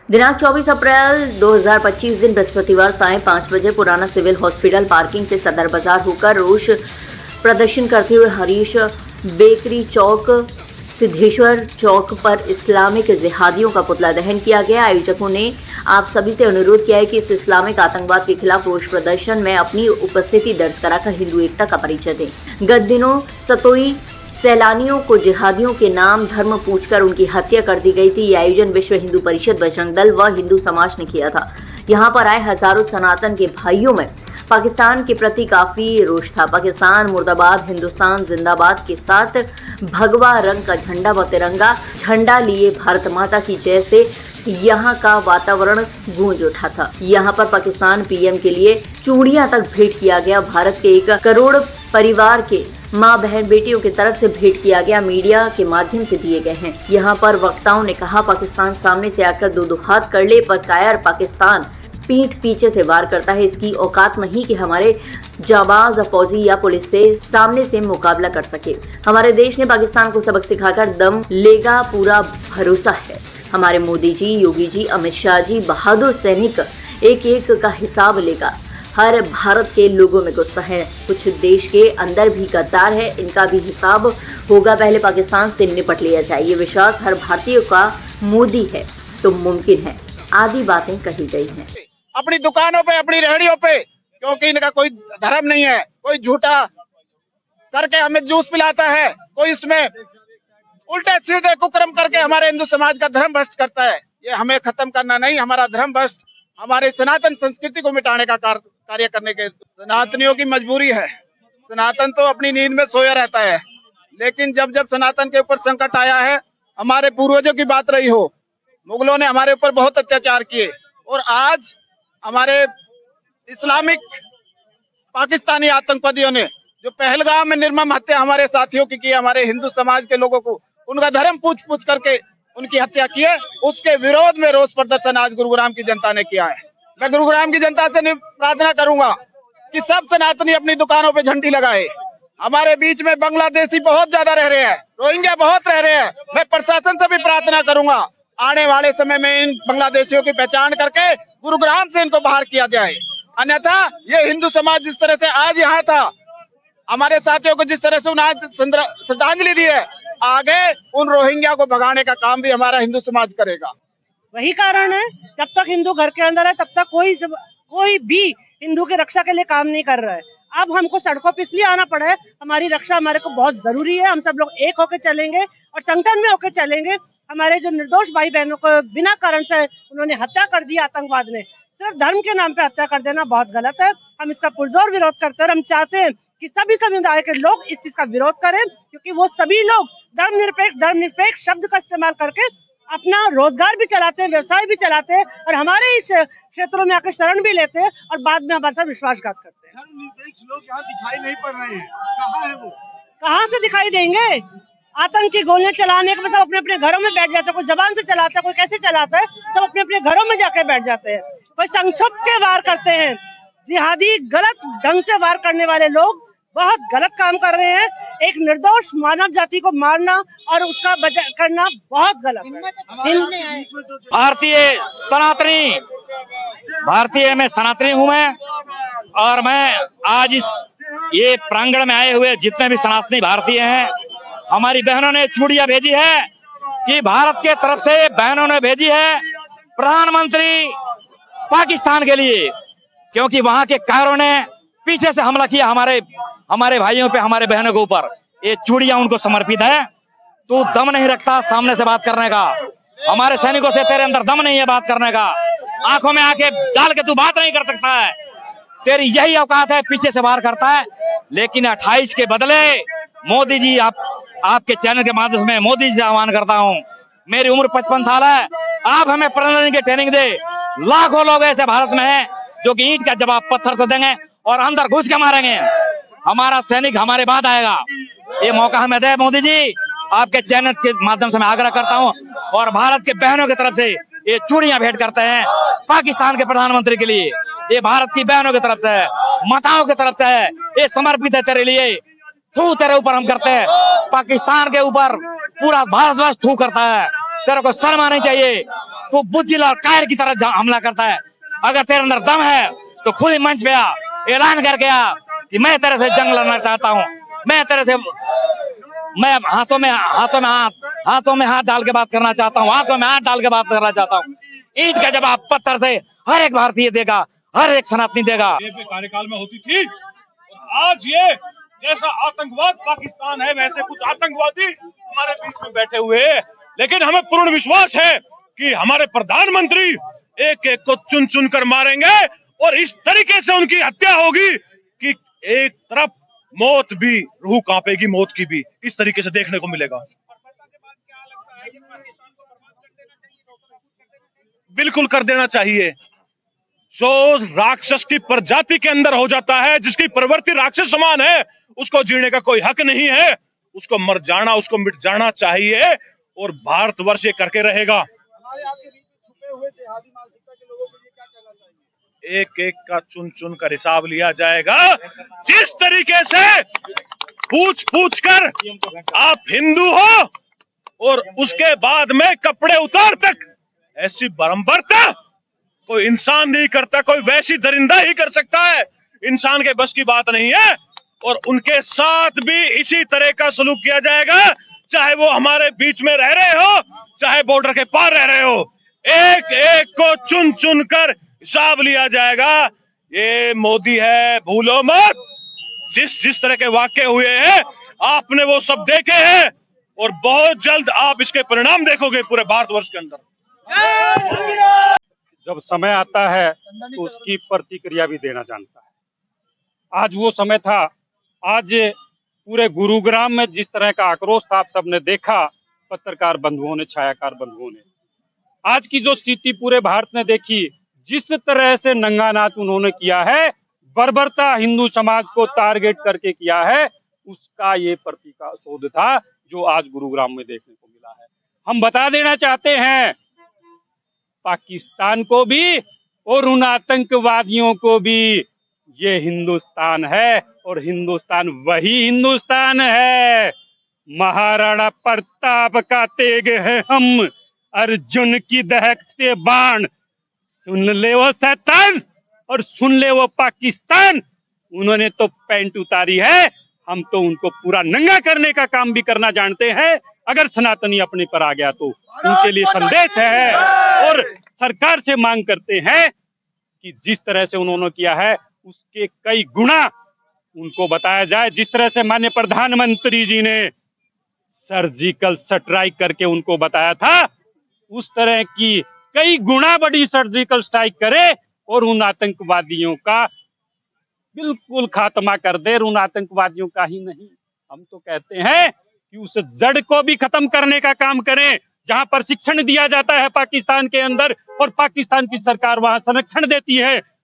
दिनांक 24 अप्रैल 2025 दिन बृहस्पतिवार साय 5 बजे पुराना सिविल हॉस्पिटल पार्किंग से सदर बाजार होकर रोष प्रदर्शन करते हुए हरीश बेकरी चौक सिद्धेश्वर चौक पर इस्लामिक जिहादियों का पुतला दहन किया गया। आयोजकों ने आप सभी से अनुरोध किया है कि इस इस्लामिक आतंकवाद के खिलाफ रोष प्रदर्शन में अपनी उपस्थिति दर्ज कराकर हिंदू एकता का परिचय दें। गत दिनों सतोई सैलानियों को जिहादियों के नाम धर्म पूछकर उनकी हत्या कर दी गई थी। ये आयोजन विश्व हिंदू परिषद, बजरंग दल व हिंदू समाज ने किया था। यहाँ पर आए हजारों सनातन के भाइयों में पाकिस्तान के प्रति काफी रोष था। पाकिस्तान मुर्दाबाद, हिंदुस्तान जिंदाबाद के साथ भगवा रंग का झंडा व तिरंगा झंडा लिए भारत माता की जय से यहाँ का वातावरण गूंज उठा था। यहाँ पर पाकिस्तान पीएम के लिए चूड़ियां तक भेंट किया गया। भारत के 1 करोड़ परिवार के माँ बहन बेटियों की तरफ से भेंट किया गया, मीडिया के माध्यम से दिए गए हैं। यहाँ पर वक्ताओं ने कहा, पाकिस्तान सामने से आकर दो हाथ कर ले, पर कायर पाकिस्तान पीठ पीछे से वार करता है। इसकी औकात नहीं कि हमारे जाबाज फौजी या पुलिस से सामने से मुकाबला कर सके। हमारे देश ने पाकिस्तान को सबक सिखाकर दम लेगा, पूरा भरोसा है। हमारे मोदी जी, योगी जी, अमित शाह जी बहादुर सैनिक एक एक का हिसाब लेगा। हर भारत के लोगों में गुस्सा है, कुछ देश के अंदर भी गद्दार है, इनका भी हिसाब होगा। पहले पाकिस्तान से निपट लिया जाए, ये विश्वास हर भारतीय का मोदी है तो मुमकिन है। आदि बातें कही गई हैं। अपनी दुकानों पे, अपनी रेहड़ियों पे, क्योंकि इनका कोई धर्म नहीं है। कोई झूठा करके हमें जूस पिलाता है, कोई इसमें उल्टे सीधे कुकर्म करके हमारे हिंदू समाज का धर्म भ्रष्ट करता है। ये हमें खत्म करना नहीं, हमारा धर्म भ्रष्ट हमारे सनातन संस्कृति को मिटाने का कार्य करने के सनातनियों की मजबूरी है। सनातन तो अपनी नींद में सोया रहता है, लेकिन जब जब सनातन के ऊपर संकट आया है, हमारे पूर्वजों की बात रही हो, मुगलों ने हमारे ऊपर बहुत अत्याचार किए और आज हमारे इस्लामिक पाकिस्तानी आतंकवादियों ने जो पहलगाम में निर्मम हत्या हमारे साथियों की की, हमारे हिंदू समाज के लोगों को उनका धर्म पूछ करके उनकी हत्या की है, उसके विरोध में रोष प्रदर्शन आज गुरुग्राम की जनता ने किया है। मैं गुरुग्राम की जनता से प्रार्थना करूंगा कि सब सनातनी अपनी दुकानों पे झंडी लगाए। हमारे बीच में बांग्लादेशी बहुत ज्यादा रह रहे हैं, रोहिंग्या बहुत रह रहे हैं। मैं प्रशासन से भी प्रार्थना करूंगा, आने वाले समय में इन बांग्लादेशियों की पहचान करके गुरुग्राम से इनको बाहर किया जाए। अन्यथा ये हिंदू समाज जिस तरह से आज यहाँ था, हमारे साथियों को जिस तरह से उन्हें श्रद्धांजलि दी है, आगे उन रोहिंग्या को भगाने का काम भी हमारा हिंदू समाज करेगा। वही कारण है, जब तक हिंदू घर के अंदर है तब तक कोई भी हिंदू की रक्षा के लिए काम नहीं कर रहा है। अब हमको सड़कों पर इसलिए आना पड़ा है, हमारी रक्षा हमारे को बहुत जरूरी है। हम सब लोग एक होकर चलेंगे और संगठन में होकर चलेंगे। हमारे जो निर्दोष भाई बहनों को बिना कारण से उन्होंने हत्या कर दी, आतंकवाद ने सिर्फ धर्म के नाम पे हत्या कर देना बहुत गलत है। हम इसका पुरजोर विरोध करते हैं और हम चाहते हैं कि सभी समुदाय के लोग इस चीज का विरोध करें, क्योंकि वो सभी लोग धर्मनिरपेक्ष शब्द का इस्तेमाल करके अपना रोजगार भी चलाते हैं, व्यवसाय भी चलाते हैं और हमारे इस क्षेत्रों में आकर शरण भी लेते हैं और बाद में हमारे साथ विश्वासघात करते हैं। धर्मनिरपेक्ष लोग यहाँ दिखाई नहीं पड़ रहे हैं, कहाँ है वो? कहाँ से दिखाई देंगे? आतंकी गोलियां चलाने के बाद सब अपने अपने घरों में बैठ जाते हैं। कोई जबान से चलाता है, कोई कैसे चलाता है, सब अपने अपने घरों में जाकर बैठ जाते हैं। कोई संक्षुप के वार करते हैं। जिहादी गलत ढंग से वार करने वाले लोग बहुत गलत काम कर रहे हैं। एक निर्दोष मानव जाति को मारना और उसका बचाव करना बहुत गलत है। भारतीय मैं सनातनी हूँ मैं, और मैं आज ये प्रांगण में आए हुए जितने भी सनातनी भारतीय हैं, हमारी बहनों ने चूड़ियां भेजी है कि भारत के तरफ से बहनों ने भेजी है प्रधानमंत्री पाकिस्तान के लिए, क्योंकि वहां के कायरों ने पीछे से हमला किया हमारे भाइयों पे, हमारे बहनों के ऊपर। ये चूड़ियां उनको समर्पित है। तू दम नहीं रखता सामने से बात करने का, हमारे सैनिकों से तेरे अंदर दम नहीं है बात करने का, आंखों में आंखें डाल के तू बात नहीं कर सकता है, तेरी यही औकात है, पीछे से वार करता है। लेकिन 28 के बदले मोदी जी, आपके चैनल के माध्यम से मोदी जी से आह्वान करता हूँ, मेरी उम्र 55 साल है, आप हमें प्रधानमंत्री की ट्रेनिंग दे। लाखों लोग ऐसे भारत में हैं जो कि ईंट का जवाब पत्थर से देंगे और अंदर घुस के मारेंगे। हमारा सैनिक हमारे बाद आएगा, ये मौका हमें दे मोदी जी। आपके चैनल के माध्यम से मैं आग्रह करता हूँ, और भारत के बहनों की तरफ से ये चूड़ियां भेंट करते हैं पाकिस्तान के प्रधानमंत्री के लिए। ये भारत की बहनों की तरफ से है, माताओं की तरफ से है, ये समर्पित है तेरे लिए। थू तेरे ऊपर हम करते हैं, पाकिस्तान के ऊपर पूरा भारतवर्ष थू करता है। तेरे को शर्म आनी चाहिए। तू बुज्जिल और कायर की तरह हमला करता है। अगर तेरे अंदर दम है तो खुली मंच पे आ, ऐलान करके आ कि मैं तेरे से जंग लड़ना चाहता हूँ। मैं तेरे से हाथों में हाथ डाल के बात करना चाहता हूँ। हाथों में हाथ डाल के बात करना चाहता हूँ। ईंट का जवाब पत्थर से हर एक भारतीय देगा, हर एक सनातनी देगा। कार्यकाल में होती थी, और आज ये जैसा आतंकवाद पाकिस्तान है वैसे कुछ आतंकवादी हमारे बीच में बैठे हुए हैं। लेकिन हमें पूर्ण विश्वास है कि हमारे प्रधानमंत्री एक एक को चुन चुन कर मारेंगे और इस तरीके से उनकी हत्या होगी कि एक तरफ मौत भी, रूह कांपेगी मौत की भी, इस तरीके से देखने को मिलेगा। बिल्कुल कर देना चाहिए। जो राक्षस की प्रजाति के अंदर हो जाता है, जिसकी प्रवृत्ति राक्षस समान है, उसको जीने का कोई हक नहीं है। उसको मर जाना, उसको मिट जाना चाहिए, और भारतवर्ष ये करके रहेगा। एक एक का चुन चुन कर हिसाब लिया जाएगा। जिस तरीके से पूछ पूछ कर आप हिंदू हो और उसके बाद में कपड़े उतार तक, ऐसी बारंबारता कोई इंसान नहीं करता, कोई वैसी दरिंदा ही कर सकता है। इंसान के बस की बात नहीं है, और उनके साथ भी इसी तरह का सलूक किया जाएगा, चाहे वो हमारे बीच में रह रहे हो, चाहे बॉर्डर के पार रह रहे हो। एक एक को चुन चुन कर हिसाब लिया जाएगा। ये मोदी है, भूलो मत। जिस तरह के वाकये हुए हैं आपने वो सब देखे हैं, और बहुत जल्द आप इसके परिणाम देखोगे पूरे भारतवर्ष के अंदर। जब समय आता है तो उसकी प्रतिक्रिया भी देना जानता है। आज वो समय था। आज पूरे गुरुग्राम में जिस तरह का आक्रोश था, आप सबने देखा, पत्रकार बंधुओं ने, छायाकार बंधुओं ने। आज की जो स्थिति पूरे भारत ने देखी, जिस तरह से नंगा नाच उन्होंने किया है, बर्बरता हिंदू समाज को टारगेट करके किया है, उसका ये प्रतिशोध था जो आज गुरुग्राम में देखने को मिला है। हम बता देना चाहते हैं पाकिस्तान को भी और उन आतंकवादियों को भी, ये हिंदुस्तान है, और हिंदुस्तान वही हिंदुस्तान है। महाराणा प्रताप का तेग है हम, अर्जुन की दहकते बाण। सुन ले वो शैतान और सुन ले वो पाकिस्तान। उन्होंने तो पैंट उतारी है, हम तो उनको पूरा नंगा करने का काम भी करना जानते हैं। अगर सनातनी अपने पर आ गया तो उनके लिए संदेश है, और सरकार से मांग करते हैं कि जिस तरह से उन्होंने किया है उसके कई गुना उनको बताया जाए। जिस तरह से माननीय प्रधानमंत्री जी ने सर्जिकल स्ट्राइक करके उनको बताया था, उस तरह की कई गुना बड़ी सर्जिकल स्ट्राइक करे और उन आतंकवादियों का बिल्कुल खात्मा कर दे। उन आतंकवादियों का ही नहीं, हम तो कहते हैं कि उस जड़ को भी खत्म करने का काम करें। जहां प्रशिक्षण दिया जाता है पाकिस्तान के अंदर, और पाकिस्तान की सरकार वहां संरक्षण देती है,